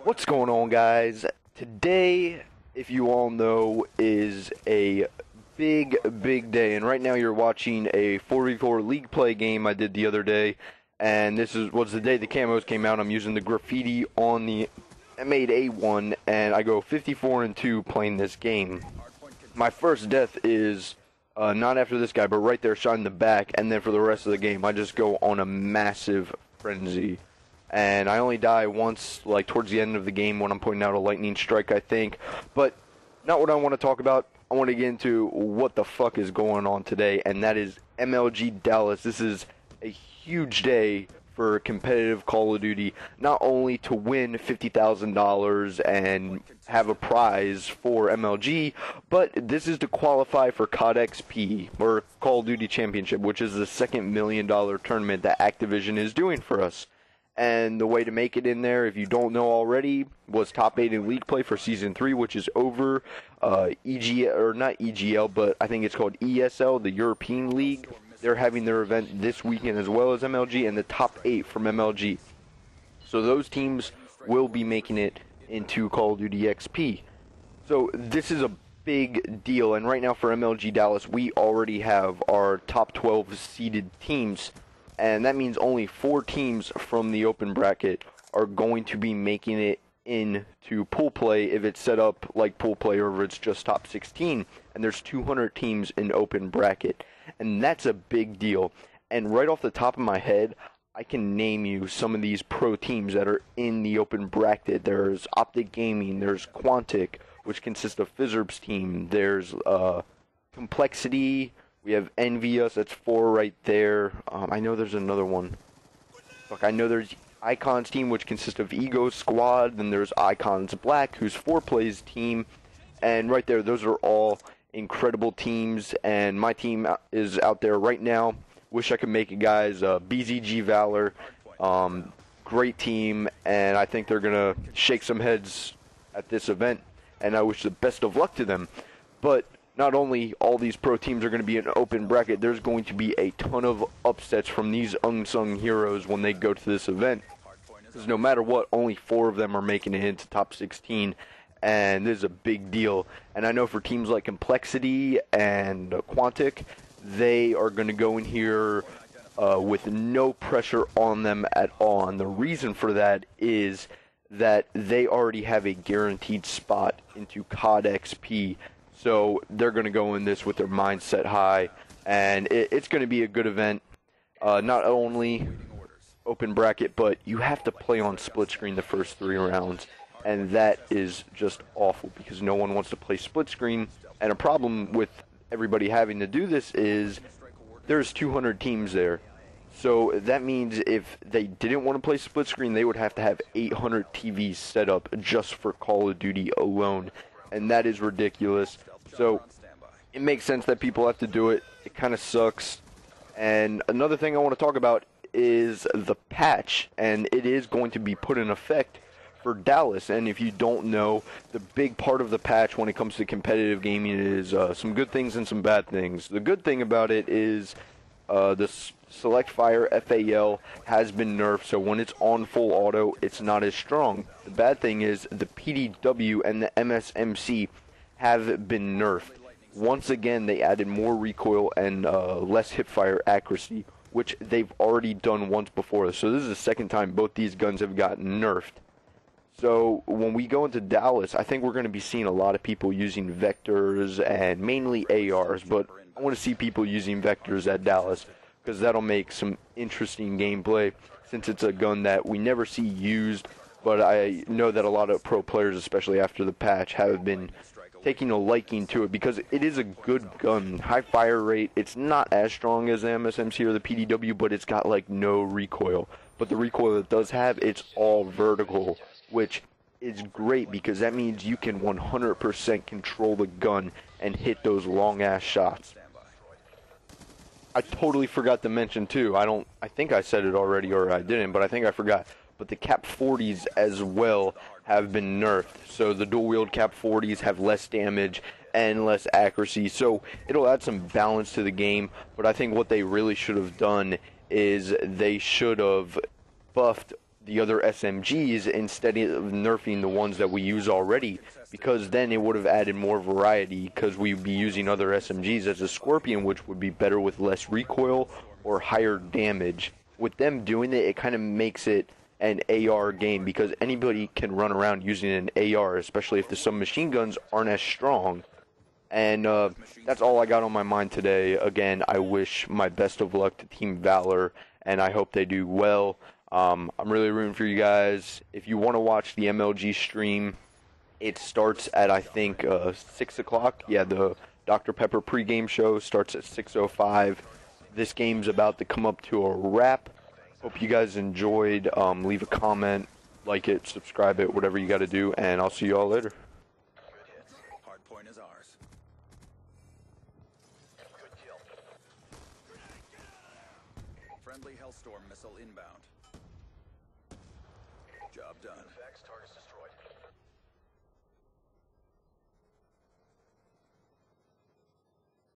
What's going on, guys? Today, if you all know, is a big day, and right now you're watching a 4v4 league play game I did the other day, and this was the day the camos came out. I'm using the graffiti on the M8A1, and I go 54-2 playing this game. My first death is not after this guy, but right there, shot in the back, and then for the rest of the game, I just go on a massive frenzy. And I only die once, like, towards the end of the game when I'm putting out a lightning strike, I think. But not what I want to talk about. I want to get into what the fuck is going on today, and that is MLG Dallas. This is a huge day for competitive Call of Duty, not only to win $50,000 and have a prize for MLG, but this is to qualify for COD XP, or Call of Duty Championship, which is the $2 million tournament that Activision is doing for us. And the way to make it in there, if you don't know already, was top 8 in league play for season 3, which is over. EGL, or not EGL, but I think it's called ESL, the European League. They're having their event this weekend as well as MLG, and the top 8 from MLG. So those teams will be making it into Call of Duty XP. So this is a big deal, and right now for MLG Dallas, we already have our top 12 seeded teams. And that means only 4 teams from the open bracket are going to be making it into pool play if it's set up like pool play or if it's just top 16. And there's 200 teams in open bracket. And that's a big deal. And right off the top of my head, I can name you some of these pro teams that are in the open bracket. There's Optic Gaming, there's Quantic, which consists of Fizzerp's team. There's Complexity. We have Envious, that's 4 right there. I know there's another one. Look, I know there's Icon's team, which consists of Ego Squad. Then there's Icon's Black, who's 4Play's team. And right there, those are all incredible teams. And my team is out there right now. Wish I could make it, guys. BZG Valor, great team. And I think they're going to shake some heads at this event. And I wish the best of luck to them. But not only all these pro teams are going to be in an open bracket, there's going to be a ton of upsets from these unsung heroes when they go to this event. Because no matter what, only 4 of them are making it into top 16, and this is a big deal. And I know for teams like Complexity and Quantic, they are going to go in here with no pressure on them at all. And the reason for that is that they already have a guaranteed spot into COD XP. So they're going to go in this with their mindset high, and it's going to be a good event. Not only open bracket, but you have to play on split screen the first 3 rounds, and that is just awful because no one wants to play split screen. And a problem with everybody having to do this is there's 200 teams there. So that means if they didn't want to play split screen, they would have to have 800 TVs set up just for Call of Duty alone. And that is ridiculous. So it makes sense that people have to do it. It kind of sucks. And another thing I want to talk about is the patch, and it is going to be put in effect for Dallas. And if you don't know, the big part of the patch when it comes to competitive gaming is some good things and some bad things. The good thing about it is the Select Fire FAL has been nerfed, so when it's on full auto, it's not as strong. The bad thing is the PDW and the MSMC have been nerfed. Once again, they added more recoil and less hipfire accuracy, which they've already done once before. So this is the second time both these guns have gotten nerfed. So when we go into Dallas, I think we're going to be seeing a lot of people using vectors and mainly ARs, but I want to see people using vectors at Dallas, because that'll make some interesting gameplay, since it's a gun that we never see used, but I know that a lot of pro players, especially after the patch, have been taking a liking to it, because it is a good gun. High fire rate, it's not as strong as the MSMC or the PDW, but it's got like no recoil. But the recoil it does have, it's all vertical, which is great, because that means you can 100% control the gun and hit those long ass shots. I totally forgot to mention too, I think I said it already or I didn't, but I think I forgot. But the Cap 40s as well have been nerfed. So the dual wield Cap 40s have less damage and less accuracy. So it'll add some balance to the game. But I think what they really should have done is they should have buffed the other SMGs instead of nerfing the ones that we use already, because then it would have added more variety, because we'd be using other SMGs as a Scorpion, which would be better with less recoil or higher damage. With them doing it, it kind of makes it an AR game, because anybody can run around using an AR, especially if the submachine guns aren't as strong. And that's all I got on my mind today. Again, I wish my best of luck to Team Valor, and I hope they do well. I'm really rooting for you guys. If you want to watch the MLG stream, it starts at, I think, 6 o'clock. Yeah, the Dr. Pepper pregame show starts at 6:05. This game's about to come up to a wrap. Hope you guys enjoyed. Leave a comment, like it, subscribe it, whatever you got to do, and I'll see you all later. Hard point is ours. Good kill. Friendly Hellstorm missile inbound. Job done. Target's destroyed.